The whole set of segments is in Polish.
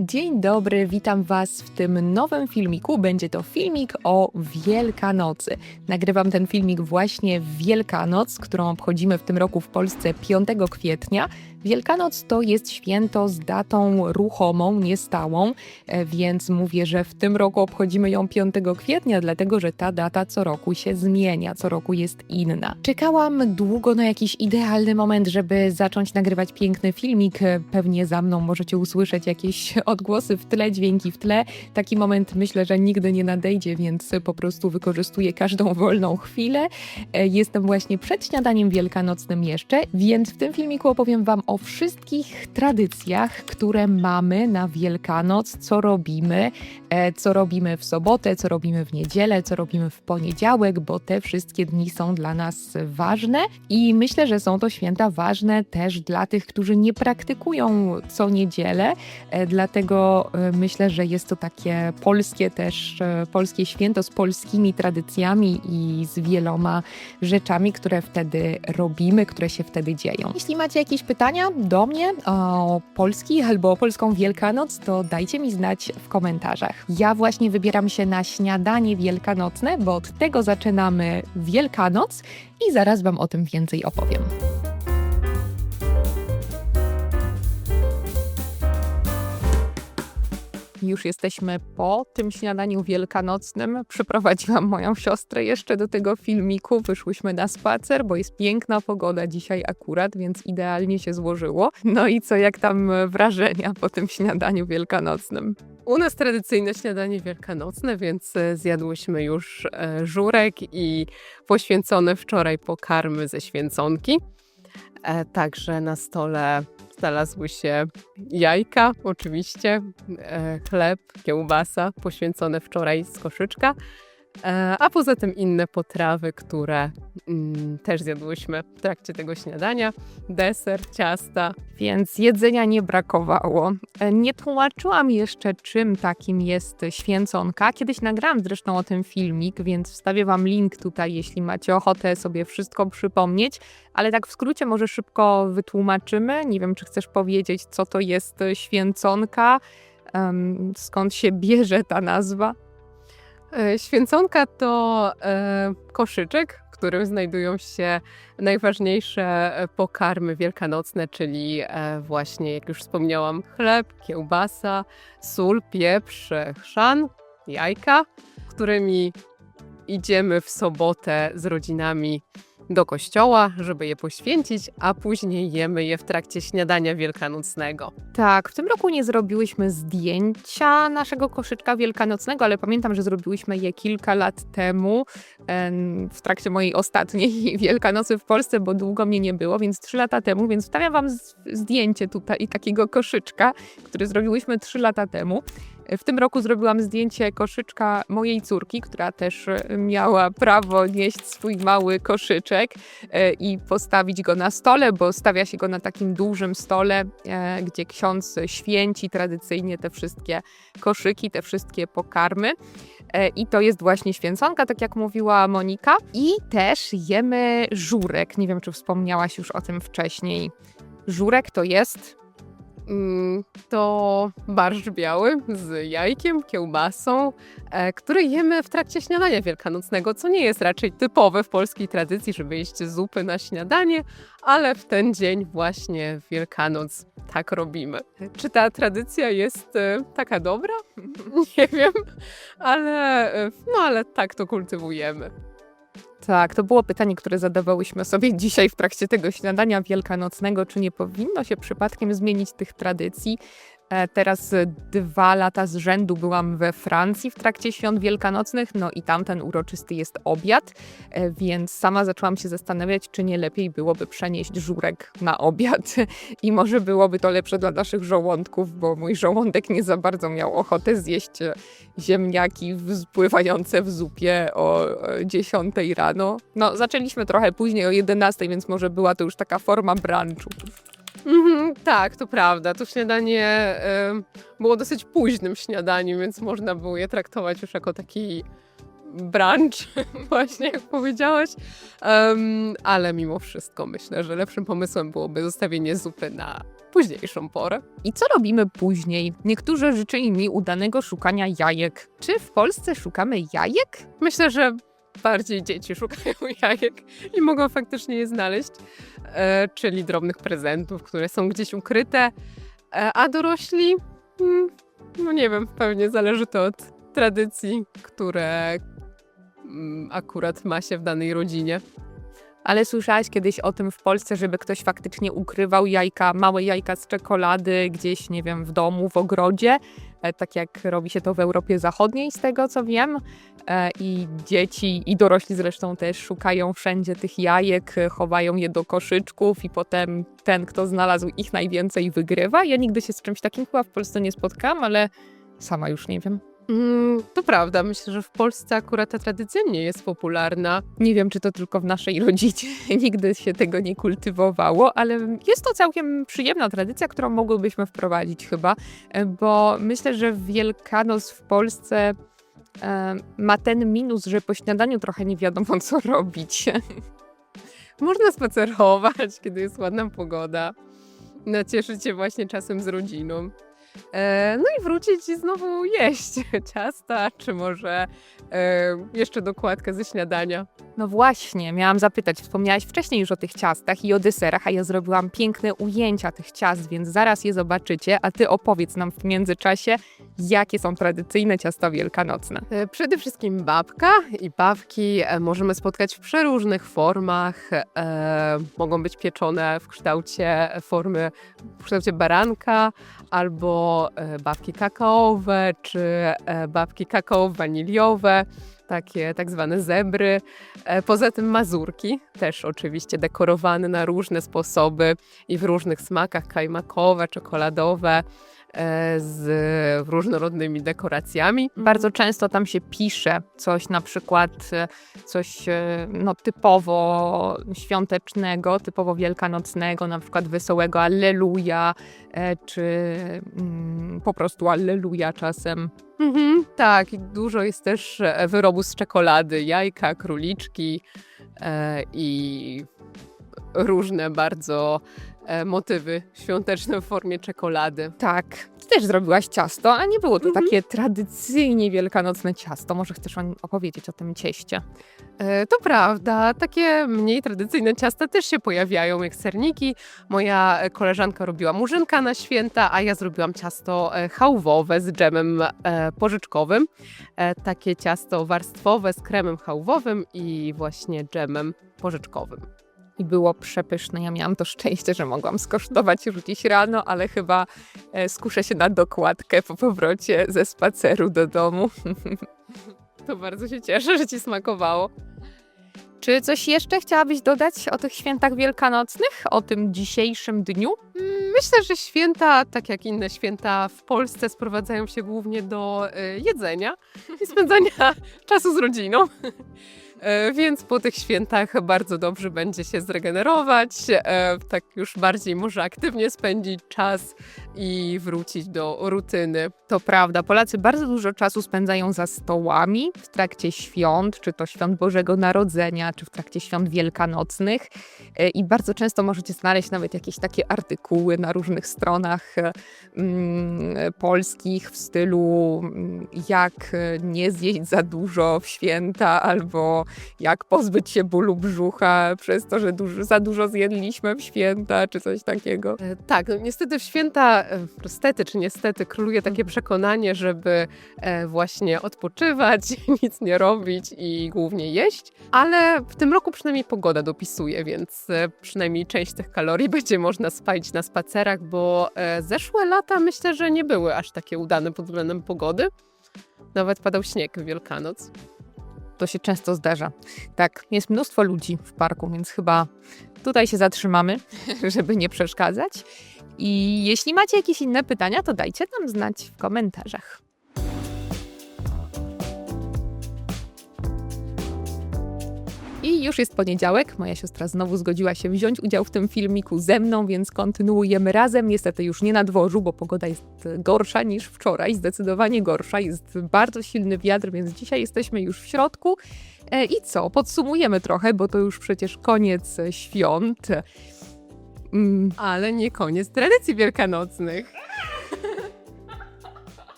Dzień dobry, witam Was w tym nowym filmiku. Będzie to filmik o Wielkanocy. Nagrywam ten filmik właśnie w Wielkanoc, którą obchodzimy w tym roku w Polsce 5 kwietnia. Wielkanoc to jest święto z datą ruchomą, niestałą, więc mówię, że w tym roku obchodzimy ją 5 kwietnia, dlatego że ta data co roku się zmienia, co roku jest inna. Czekałam długo na jakiś idealny moment, żeby zacząć nagrywać piękny filmik. Pewnie za mną możecie usłyszeć jakieś odgłosy w tle, dźwięki w tle. Taki moment myślę, że nigdy nie nadejdzie, więc po prostu wykorzystuję każdą wolną chwilę. Jestem właśnie przed śniadaniem wielkanocnym jeszcze, więc w tym filmiku opowiem Wam o wszystkich tradycjach, które mamy na Wielkanoc, co robimy w sobotę, co robimy w niedzielę, co robimy w poniedziałek, bo te wszystkie dni są dla nas ważne i myślę, że są to święta ważne też dla tych, którzy nie praktykują co niedzielę, dlatego myślę, że jest to takie polskie też, polskie święto z polskimi tradycjami i z wieloma rzeczami, które wtedy robimy, które się wtedy dzieją. Jeśli macie jakieś pytania do mnie o polski albo o polską Wielkanoc, to dajcie mi znać w komentarzach. Ja właśnie wybieram się na śniadanie wielkanocne, bo od tego zaczynamy Wielkanoc i zaraz Wam o tym więcej opowiem. Już jesteśmy po tym śniadaniu wielkanocnym. Przyprowadziłam moją siostrę jeszcze do tego filmiku. Wyszłyśmy na spacer, bo jest piękna pogoda dzisiaj akurat, więc idealnie się złożyło. No i co, jak tam wrażenia po tym śniadaniu wielkanocnym? U nas tradycyjne śniadanie wielkanocne, więc zjadłyśmy już żurek i poświęcone wczoraj pokarmy ze święconki. Także na stole znalazły się jajka, oczywiście, chleb, kiełbasa poświęcone wczoraj z koszyczka, a poza tym inne potrawy, które też zjadłyśmy w trakcie tego śniadania, deser, ciasta. Więc jedzenia nie brakowało. Nie tłumaczyłam jeszcze, czym takim jest święconka. Kiedyś nagrałam zresztą o tym filmik, więc wstawię Wam link tutaj, jeśli macie ochotę sobie wszystko przypomnieć. Ale tak w skrócie może szybko wytłumaczymy. Nie wiem, czy chcesz powiedzieć, co to jest święconka, skąd się bierze ta nazwa? Święconka to koszyczek, w którym znajdują się najważniejsze pokarmy wielkanocne, czyli właśnie, jak już wspomniałam, chleb, kiełbasa, sól, pieprz, chrzan, jajka, którymi idziemy w sobotę z rodzinami do kościoła, żeby je poświęcić, a później jemy je w trakcie śniadania wielkanocnego. Tak, w tym roku nie zrobiłyśmy zdjęcia naszego koszyczka wielkanocnego, ale pamiętam, że zrobiłyśmy je kilka lat temu w trakcie mojej ostatniej Wielkanocy w Polsce, bo długo mnie nie było, więc 3 lata temu, więc wstawiam Wam zdjęcie tutaj takiego koszyczka, który zrobiłyśmy 3 lata temu. W tym roku zrobiłam zdjęcie koszyczka mojej córki, która też miała prawo nieść swój mały koszyczek i postawić go na stole, bo stawia się go na takim dużym stole, gdzie ksiądz święci tradycyjnie te wszystkie koszyki, te wszystkie pokarmy. I to jest właśnie święconka, tak jak mówiła Monika. I też jemy żurek. Nie wiem, czy wspomniałaś już o tym wcześniej. Żurek to jest... To barszcz biały z jajkiem, kiełbasą, który jemy w trakcie śniadania wielkanocnego, co nie jest raczej typowe w polskiej tradycji, żeby jeść zupy na śniadanie, ale w ten dzień właśnie w Wielkanoc tak robimy. Czy ta tradycja jest taka dobra? Nie wiem, ale tak to kultywujemy. Tak, to było pytanie, które zadawałyśmy sobie dzisiaj w trakcie tego śniadania wielkanocnego, czy nie powinno się przypadkiem zmienić tych tradycji. Teraz 2 lata z rzędu byłam we Francji w trakcie świąt wielkanocnych, no i tam ten uroczysty jest obiad, więc sama zaczęłam się zastanawiać, czy nie lepiej byłoby przenieść żurek na obiad i może byłoby to lepsze dla naszych żołądków, bo mój żołądek nie za bardzo miał ochotę zjeść ziemniaki pływające w zupie o 10 rano. No, zaczęliśmy trochę później, o 11, więc może była to już taka forma brunchu. Tak, to prawda. To śniadanie było dosyć późnym śniadaniem, więc można było je traktować już jako taki brunch, właśnie jak powiedziałaś. Ale mimo wszystko myślę, że lepszym pomysłem byłoby zostawienie zupy na późniejszą porę. I co robimy później? Niektórzy życzyli mi udanego szukania jajek. Czy w Polsce szukamy jajek? Myślę, że bardziej dzieci szukają jajek i mogą faktycznie je znaleźć, czyli drobnych prezentów, które są gdzieś ukryte, a dorośli, no nie wiem, pewnie zależy to od tradycji, które akurat ma się w danej rodzinie. Ale słyszałaś kiedyś o tym w Polsce, żeby ktoś faktycznie ukrywał jajka, małe jajka z czekolady gdzieś, nie wiem, w domu, w ogrodzie, tak jak robi się to w Europie Zachodniej, z tego co wiem. I dzieci, i dorośli zresztą też szukają wszędzie tych jajek, chowają je do koszyczków i potem ten, kto znalazł ich najwięcej, wygrywa. Ja nigdy się z czymś takim chyba w Polsce nie spotkałam, ale sama już nie wiem. To prawda, myślę, że w Polsce akurat ta tradycja nie jest popularna. Nie wiem, czy to tylko w naszej rodzinie. Nigdy się tego nie kultywowało, ale jest to całkiem przyjemna tradycja, którą mogłybyśmy wprowadzić chyba, bo myślę, że Wielkanoc w Polsce ma ten minus, że po śniadaniu trochę nie wiadomo, co robić. Można spacerować, kiedy jest ładna pogoda. Cieszyć się właśnie czasem z rodziną. No i wrócić i znowu jeść ciasta, czy może jeszcze dokładkę ze śniadania. No właśnie, miałam zapytać, wspomniałaś wcześniej już o tych ciastach i o deserach, a ja zrobiłam piękne ujęcia tych ciast, więc zaraz je zobaczycie, a ty opowiedz nam w międzyczasie, jakie są tradycyjne ciasta wielkanocne. Przede wszystkim babka i babki możemy spotkać w przeróżnych formach. Mogą być pieczone w kształcie baranka, albo babki kakaowe, czy babki kakao-waniliowe, takie tak zwane zebry. Poza tym mazurki, też oczywiście dekorowane na różne sposoby i w różnych smakach, kajmakowe, czekoladowe, z różnorodnymi dekoracjami. Bardzo często tam się pisze coś, na przykład coś typowo świątecznego, typowo wielkanocnego, na przykład wesołego Alleluja, czy po prostu Alleluja czasem. Tak, i dużo jest też wyrobu z czekolady, jajka, króliczki i różne bardzo motywy świąteczne w formie czekolady. Tak, ty też zrobiłaś ciasto, a nie było to takie tradycyjnie wielkanocne ciasto. Może chcesz opowiedzieć o tym cieście? To prawda, takie mniej tradycyjne ciasta też się pojawiają, jak serniki. Moja koleżanka robiła murzynka na święta, a ja zrobiłam ciasto chałwowe z dżemem porzeczkowym. Takie ciasto warstwowe z kremem chałwowym i właśnie dżemem porzeczkowym. I było przepyszne. Ja miałam to szczęście, że mogłam skosztować już dziś rano, ale chyba skuszę się na dokładkę po powrocie ze spaceru do domu. To bardzo się cieszę, że ci smakowało. Czy coś jeszcze chciałabyś dodać o tych świętach wielkanocnych, o tym dzisiejszym dniu? Myślę, że święta, tak jak inne święta w Polsce, sprowadzają się głównie do jedzenia i spędzania czasu z rodziną. Więc po tych świętach bardzo dobrze będzie się zregenerować, tak już bardziej może aktywnie spędzić czas i wrócić do rutyny. To prawda, Polacy bardzo dużo czasu spędzają za stołami w trakcie świąt, czy to świąt Bożego Narodzenia, czy w trakcie świąt wielkanocnych i bardzo często możecie znaleźć nawet jakieś takie artykuły na różnych stronach polskich w stylu jak nie zjeść za dużo w święta, albo jak pozbyć się bólu brzucha przez to, że za dużo zjedliśmy w święta, czy coś takiego. Tak, no niestety w święta, stety czy niestety, króluje takie przekonanie, żeby właśnie odpoczywać, nic nie robić i głównie jeść, ale w tym roku przynajmniej pogoda dopisuje, więc przynajmniej część tych kalorii będzie można spalić na spacerach, bo zeszłe lata myślę, że nie były aż takie udane pod względem pogody. Nawet padał śnieg w Wielkanoc. To się często zdarza. Tak, jest mnóstwo ludzi w parku, więc chyba tutaj się zatrzymamy, żeby nie przeszkadzać. I jeśli macie jakieś inne pytania, to dajcie nam znać w komentarzach. I już jest poniedziałek. Moja siostra znowu zgodziła się wziąć udział w tym filmiku ze mną, więc kontynuujemy razem. Niestety już nie na dworzu, bo pogoda jest gorsza niż wczoraj, zdecydowanie gorsza. Jest bardzo silny wiatr, więc dzisiaj jesteśmy już w środku. I co? Podsumujemy trochę, bo to już przecież koniec świąt. Ale nie koniec tradycji wielkanocnych.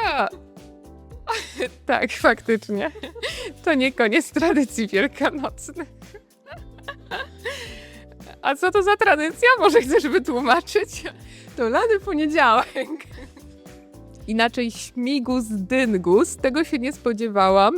A, tak, faktycznie. To nie koniec tradycji wielkanocnych. A co to za tradycja? Może chcesz wytłumaczyć? To lany poniedziałek. Inaczej śmigus dyngus. Tego się nie spodziewałam.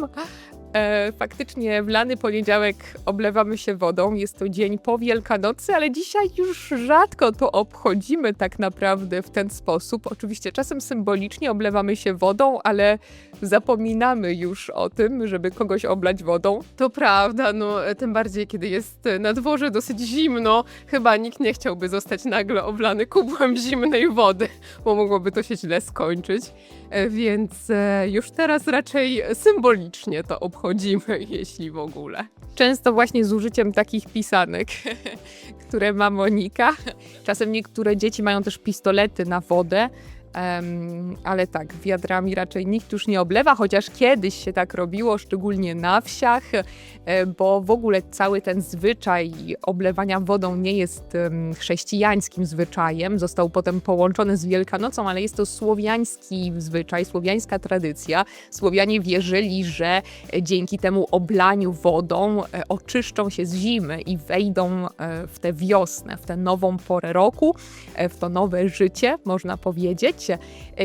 Faktycznie w lany poniedziałek oblewamy się wodą. Jest to dzień po Wielkanocy, ale dzisiaj już rzadko to obchodzimy tak naprawdę w ten sposób. Oczywiście czasem symbolicznie oblewamy się wodą, ale zapominamy już o tym, żeby kogoś oblać wodą. To prawda, no tym bardziej kiedy jest na dworze dosyć zimno. Chyba nikt nie chciałby zostać nagle oblany kubłem zimnej wody, bo mogłoby to się źle skończyć. Więc już teraz raczej symbolicznie to obchodzimy, jeśli w ogóle. Często właśnie z użyciem takich pisanek, które ma Monika. Czasem niektóre dzieci mają też pistolety na wodę, ale tak, wiadrami raczej nikt już nie oblewa, chociaż kiedyś się tak robiło, szczególnie na wsiach, bo w ogóle cały ten zwyczaj oblewania wodą nie jest chrześcijańskim zwyczajem, został potem połączony z Wielkanocą, ale jest to słowiański zwyczaj, słowiańska tradycja. Słowianie wierzyli, że dzięki temu oblaniu wodą oczyszczą się z zimy i wejdą w tę wiosnę, w tę nową porę roku, w to nowe życie, można powiedzieć.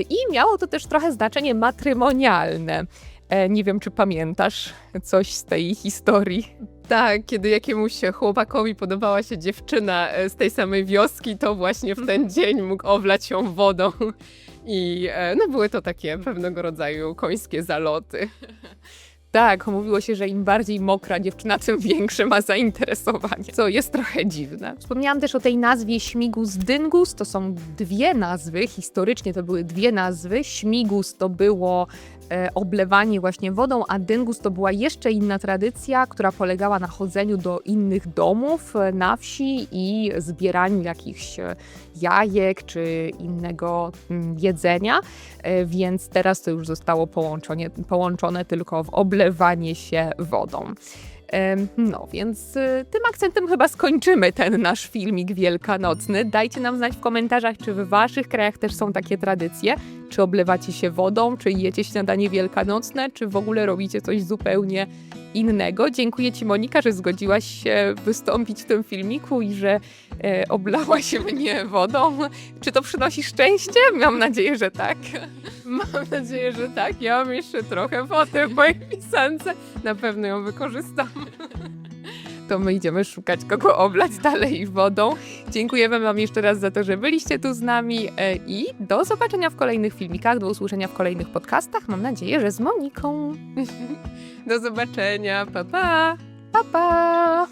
I miało to też trochę znaczenie matrymonialne. Nie wiem, czy pamiętasz coś z tej historii? Tak, kiedy jakiemuś chłopakowi podobała się dziewczyna z tej samej wioski, to właśnie w ten dzień mógł oblać ją wodą. I no były to takie pewnego rodzaju końskie zaloty. Tak, mówiło się, że im bardziej mokra dziewczyna, tym większe ma zainteresowanie, co jest trochę dziwne. Wspomniałam też o tej nazwie śmigus dyngus, to są dwie nazwy, historycznie to były dwie nazwy. Śmigus to było oblewanie właśnie wodą, a dyngus to była jeszcze inna tradycja, która polegała na chodzeniu do innych domów na wsi i zbieraniu jakichś jajek czy innego jedzenia, więc teraz to już zostało połączone tylko w oblewanie się wodą. No więc tym akcentem chyba skończymy ten nasz filmik wielkanocny. Dajcie nam znać w komentarzach, czy w waszych krajach też są takie tradycje, czy oblewacie się wodą, czy jecie śniadanie wielkanocne, czy w ogóle robicie coś zupełnie innego. Dziękuję ci, Monika, że zgodziłaś się wystąpić w tym filmiku i że oblałaś mnie wodą. Czy to przynosi szczęście? Mam nadzieję, że tak. Mam nadzieję, że tak. Ja mam jeszcze trochę wody w mojej pisance. Na pewno ją wykorzystam. To my idziemy szukać, kogo oblać dalej wodą. Dziękujemy wam jeszcze raz za to, że byliście tu z nami i do zobaczenia w kolejnych filmikach, do usłyszenia w kolejnych podcastach. Mam nadzieję, że z Moniką. Do zobaczenia. Pa, pa. Pa, pa.